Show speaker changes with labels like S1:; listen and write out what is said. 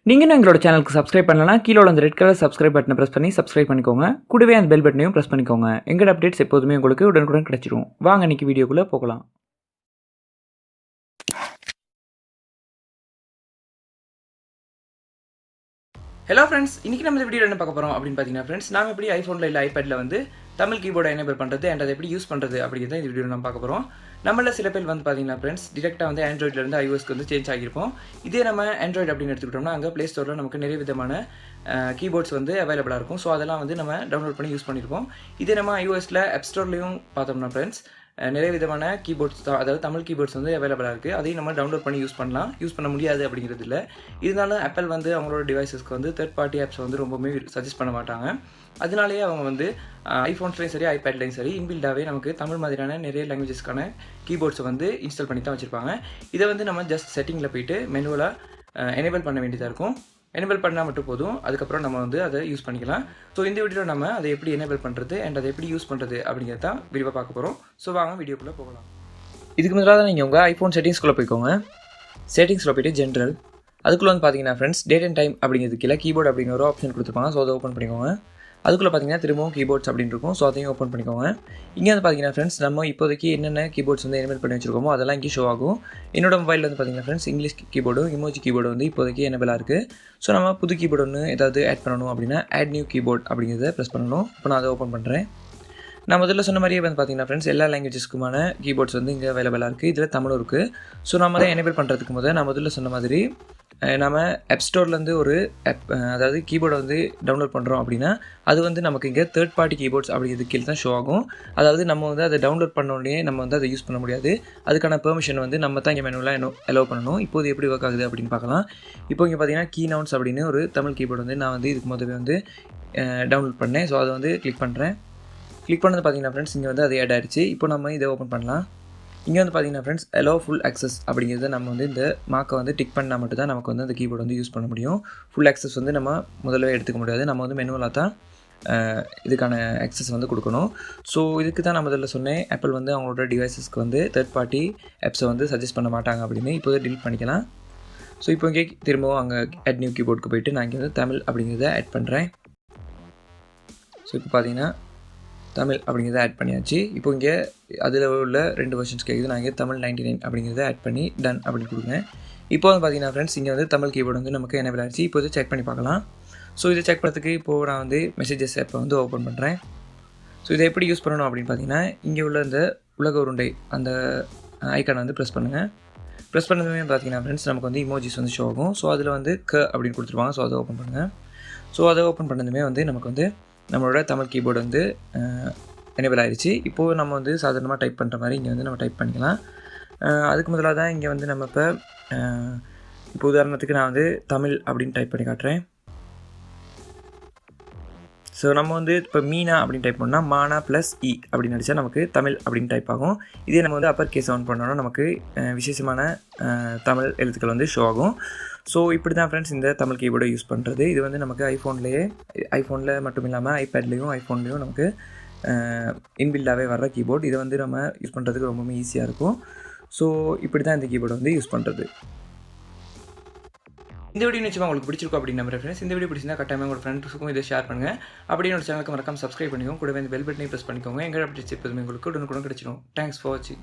S1: நீங்கள் எங்களோட சேனலுக்கு சப்ஸ்கிரைப் பண்ணலன்னா கீழே அந்த ரெட் கலர் சப்ஸ்கிரைப் பட்டனை ப்ரெஸ் பண்ணி சப்ஸ்கிரைப் பண்ணிக்கோங்க. கூடவே அந்த பெல் பட்டனையும் ப்ரெஸ் பண்ணிக்கோங்க. எங்களோட அப்டேட்ஸ் எப்போதுமே உங்களுக்கு உடனுக்குடன் கிடைச்சிடும். வாங்க இன்னைக்கு வீடியோக்குள்ளே போகலாம். ஹலோ ஃப்ரெண்ட்ஸ், இன்றைக்கி நம்ம இந்த வீடியோ என்ன பார்க்க போகிறோம் அப்படின்னு பார்த்தீங்கன்னா ஃப்ரெண்ட்ஸ், நாம் எப்படி ஐஃபோனில் இல்லை ஐபேடில் வந்து தமிழ் கீபோர்டை எனேபிள் பண்ணுறது அண்ட் அதை எப்படி யூஸ் பண்ணுறது அப்படிங்கிறத இந்த வீடியோ நம்ம பார்க்க போகிறோம். நம்மள சில பேர் வந்து பார்த்தீங்கன்னா ஃப்ரெண்ட்ஸ், டிரெக்டாக வந்து ஆண்ட்ராய்ட்லேருந்து iOSக்கு வந்து சேஞ்ச் ஆகியிருப்போம். இதே நம்ம ஆண்ட்ராய்டு அப்படின்னு எடுத்துக்கிட்டோம்னா அங்கே ப்ளே ஸ்டோரில் நமக்கு நிறைய விதமான கீபோர்ட்ஸ் வந்து அவைலபிளாக இருக்கும். ஸோ அதெல்லாம் வந்து நம்ம டவுன்லோட் பண்ணி யூஸ் பண்ணியிருப்போம். இதே நம்ம iOSல ஆப் ஸ்டோர்லையும் பார்த்தோம்னா ஃப்ரெண்ட்ஸ், நிறைய விதமான கீபோர்ட்ஸ் தான், அதாவது தமிழ் கீபோர்ட்ஸ் வந்து அவைலபிளாக இருக்குது. அதையும் நம்ம டவுன்லோட் பண்ணி யூஸ் பண்ணலாம். யூஸ் பண்ண முடியாது அப்படிங்கிறது இல்லை. இருந்தாலும் ஆப்பிள் வந்து அவங்களோட டிவைசஸ்க்கு வந்து தேர்ட் பார்ட்டி ஆப்ஸ் வந்து ரொம்பவுமே சஜஸ்ட் பண்ண மாட்டாங்க. அதனாலேயே அவங்க வந்து ஐஃபோன்ஸ்லையும் சரி ஐபேட்லையும் சரி இன்பில்டாகவே நமக்கு தமிழ் மாதிரியான நிறைய லாங்குவேஜஸ்க்கான கீபோர்ட்ஸை வந்து இன்ஸ்டால் பண்ணி தான் வச்சுருப்பாங்க. இதை வந்து நம்ம ஜஸ்ட் செட்டிங்கில் போய்ட்டு மெனுவலாக எனேபிள் பண்ண வேண்டியதாக இருக்கும். எனேபிள் பண்ணால் மட்டும் போதும். அதுக்கப்புறம் நம்ம வந்து அதை யூஸ் பண்ணிக்கலாம். ஸோ இந்த வீடியோவில் நம்ம அதை எப்படி எனேபிள் பண்ணுறது அண்ட் அதை எப்படி யூஸ் பண்ணுறது அப்படிங்கிறத தான் வீடியோவை பார்க்க போகிறோம். ஸோ வாங்க வீடியோக்குள்ளே போகலாம். இதுக்கு முதலாக நீங்கள் உங்கள் ஐஃபோன் செட்டிங்ஸ்குள்ளே போய்க்கோங்க. செட்டிங்ஸில் போய்ட்டு ஜென்ரல், அதுக்குள்ளே வந்து பார்த்தீங்கன்னா ஃப்ரெண்ட்ஸ், டேட் அண்ட் டைம் அப்படிங்கிறது கீழே கீபோர்டு அப்படிங்கிற ஒரு ஆப்ஷன் கொடுத்துருப்பாங்க. ஸோ அதை ஓப்பன் பண்ணிக்கோங்க. அதுக்குள்ளே பார்த்தீங்கன்னா திரும்பவும் கீபோர்ட்ஸ் அப்படின்னு இருக்கும். ஸோ அதையும் ஓப்பன் பண்ணிக்கோங்க. இங்கே வந்து பார்த்தீங்கன்னா ஃப்ரெண்ட்ஸ், நம்ம இப்போதைக்கு என்னென்ன கீபோர்ட்ஸ் வந்து எனேபிள் பண்ணி வச்சிருக்கோமோ அதெல்லாம் இங்கே ஷோ ஆகும். என்னோட மொபைலில் வந்து பார்த்தீங்கன்னா ஃப்ரெண்ட்ஸ், இங்கிலீஷ் கீபோர்டும் இமோஜி கீபோர்டு வந்து இப்போதைக்கு எனேபிளாக இருக்குது. ஸோ நம்ம புது கீபோர்டு ஒன்று ஏதாவது ஆட் பண்ணணும் அப்படின்னா ஆட் நியூ கீபோர்ட் அப்படிங்கிறத ப்ரெஸ் பண்ணணும். இப்போ நான் அதை ஓப்பன் பண்ணுறேன். நான் முதல்ல சொன்ன மாதிரியே வந்து பார்த்தீங்கன்னா ஃப்ரெண்ட்ஸ், எல்லா லாங்குவேஜஸ்க்குமான கீபோர்ட்ஸ் வந்து இங்கே அவைலபிளாக இருக்குது. இதில் தமிழும் இருக்குது. ஸோ நம்ம அதை எனேபிள் பண்ணுறதுக்கு நான் முதல்ல சொன்ன மாதிரி நம்ம ஆப் ஸ்டோர்லேருந்து ஒரு அதாவது கீபோர்டை வந்து டவுன்லோட் பண்ணுறோம் அப்படின்னா அது வந்து நமக்கு இங்கே தேர்ட் பார்ட்டி கீபோர்ட்ஸ் அப்படிங்கிறது கீழே தான் ஷோ ஆகும். அதாவது நம்ம வந்து அதை டவுன்லோட் பண்ணோடனே நம்ம வந்து அதை யூஸ் பண்ண முடியாது. அதுக்கான பெர்மிஷன் வந்து நம்ம தான் இங்கே மெனுவலாக அலோவ் பண்ணணும். இப்போது எப்படி ஒர்க் ஆகுது அப்படின்னு பார்க்கலாம். இப்போ இங்கே பார்த்தீங்கன்னா கீ நவுன்ஸ் அப்படின்னு ஒரு தமிழ் கீபோர்டு வந்து நான் வந்து இதுக்கு முதல்ல வந்து டவுன்லோட் பண்ணேன். ஸோ அதை வந்து கிளிக் பண்ணுறேன். கிளிக் பண்ணது பார்த்தீங்கன்னா ஃப்ரெண்ட்ஸ், இங்கே வந்து அது ஆட் ஆகிடுச்சு. இப்போ நம்ம இதை ஓப்பன் பண்ணலாம். இங்கே வந்து பார்த்தீங்கன்னா ஃப்ரெண்ட்ஸ், அலோ ஃபுல் ஆக்சஸ் அப்படிங்கிறத நம்ம வந்து இந்த மார்க்கை வந்து டிக் பண்ணால் மட்டும் தான் நமக்கு வந்து அந்த கீபோர்டு வந்து யூஸ் பண்ண முடியும். ஃபுல் ஆக்சஸ் வந்து நம்ம முதல்ல எடுத்துக்க முடியாது. நம்ம வந்து மெனுவலாக தான் இதுக்கான ஆக்சஸ் வந்து கொடுக்கணும். ஸோ இதுக்கு தான் நான் முதல்ல சொன்னேன், ஆப்பிள் வந்து அவங்களோட டிவைசஸ்க்கு வந்து தேர்ட் பார்ட்டி ஆப்ஸை வந்து சஜஸ்ட் பண்ண மாட்டாங்க அப்படின்னு. இப்போது டிலீட் பண்ணிக்கலாம். ஸோ இப்போ இங்கே திரும்பவும் அங்கே ஆட் நியூ கீபோர்டுக்கு போய்ட்டு நான் இங்கே வந்து தமிழ் அப்படிங்கிறத ஆட் பண்ணுறேன். ஸோ இப்போ பார்த்தீங்கன்னா தமிழ் அப்படிங்கிறத ஆட் பண்ணியாச்சு. இப்போ இங்கே அதில் உள்ள 2 வெர்ஷன்ஸ் கேட்குது. நான் இங்கே தமிழ் 99 அப்படிங்கிறத ஆட் பண்ணி டன் அப்படின்னு கொடுங்க. இப்போ வந்து பார்த்தீங்கன்னா ஃப்ரெண்ட்ஸ், இங்கே வந்து தமிழ் கீபோர்டு வந்து நமக்கு எனேபிள் ஆகிடுச்சு. இப்போ இதை செக் பண்ணி பார்க்கலாம். ஸோ இதை செக் பண்ணுறதுக்கு இப்போது நான் வந்து மெசேஜஸ் ஆப்பை வந்து ஓப்பன் பண்ணுறேன். ஸோ இதை எப்படி யூஸ் பண்ணணும் அப்படின்னு பார்த்தீங்கன்னா, இங்கே உள்ள இந்த உலக உருண்டை அந்த ஐக்கானை வந்து ப்ரெஸ் பண்ணுங்கள். ப்ரெஸ் பண்ணதுமே பார்த்தீங்கன்னா ஃப்ரெண்ட்ஸ், நமக்கு வந்து இமோஜிஸ் வந்து ஷோ ஆகும். ஸோ அதில் வந்து அப்படின்னு கொடுத்துருவாங்க. ஸோ அதை ஓப்பன் பண்ணுங்கள். ஸோ அதை ஓப்பன் பண்ணதுமே வந்து நமக்கு வந்து நம்மளோட தமிழ் கீபோர்டு வந்து எனேபிள் ஆகிடுச்சு. இப்போது நம்ம வந்து சாதாரணமாக டைப் பண்ணுற மாதிரி இங்கே வந்து நம்ம டைப் பண்ணிக்கலாம். அதுக்கு முதலாக தான் இங்கே வந்து நம்ம இப்போ உதாரணத்துக்கு நான் வந்து தமிழ் அப்படின்னு டைப் பண்ணி காட்டுறேன். ஸோ நம்ம வந்து இப்போ மீனா அப்படின்னு டைப் பண்ணால் மானா ப்ளஸ் இ அப்படின்னு அடித்தா நமக்கு தமிழ் அப்படின்னு டைப் ஆகும். இதே நம்ம வந்து அப்பர் கேஸ் ஆன் பண்ணோன்னா நமக்கு விசேஷமான தமிழ் எழுத்துக்கள் வந்து ஷோ ஆகும். ஸோ இப்படி தான் ஃப்ரெண்ட்ஸ் இந்த தமிழ் கீபோர்டை யூஸ் பண்ணுறது. இது வந்து நமக்கு ஐஃபோனில் மட்டும் இல்லாமல் ஐபேட்லேயும் ஐஃபோன்லேயும் நமக்கு இன்பில்டாகவே வர்ற கீபோர்டு. இதை வந்து நம்ம யூஸ் பண்ணுறதுக்கு ரொம்பவுமே ஈஸியாக இருக்கும். ஸோ இப்படி தான் இந்த கீபோர்டை வந்து யூஸ் பண்ணுறது. இந்த வீடியோ நிச்சயமாக உங்களுக்கு பிடிச்சிருக்கும் அப்படின்னு நம்புறேன் ஃப்ரெண்ட்ஸ். இந்த வீடியோ பிடிச்சிருந்தா கட்டாயமாக உங்கள் ஃப்ரெண்ட்ஸுக்கும் இதை ஷேர் பண்ணுங்கள். அப்படியே என்னோட சேனலுக்கு மறக்காம சப்ஸ்கிரைப் பண்ணிக்கோங்க. கூடவே இந்த பெல் பட்டனையும் ப்ரெஸ் பண்ணிக்கோங்க. எங்கள் அப்டேட்ஸ் எப்போதுமே உங்களுக்கு உடனுக்குடன் கிடைச்சிடும். தேங்க்ஸ் ஃபார் வாட்சிங்.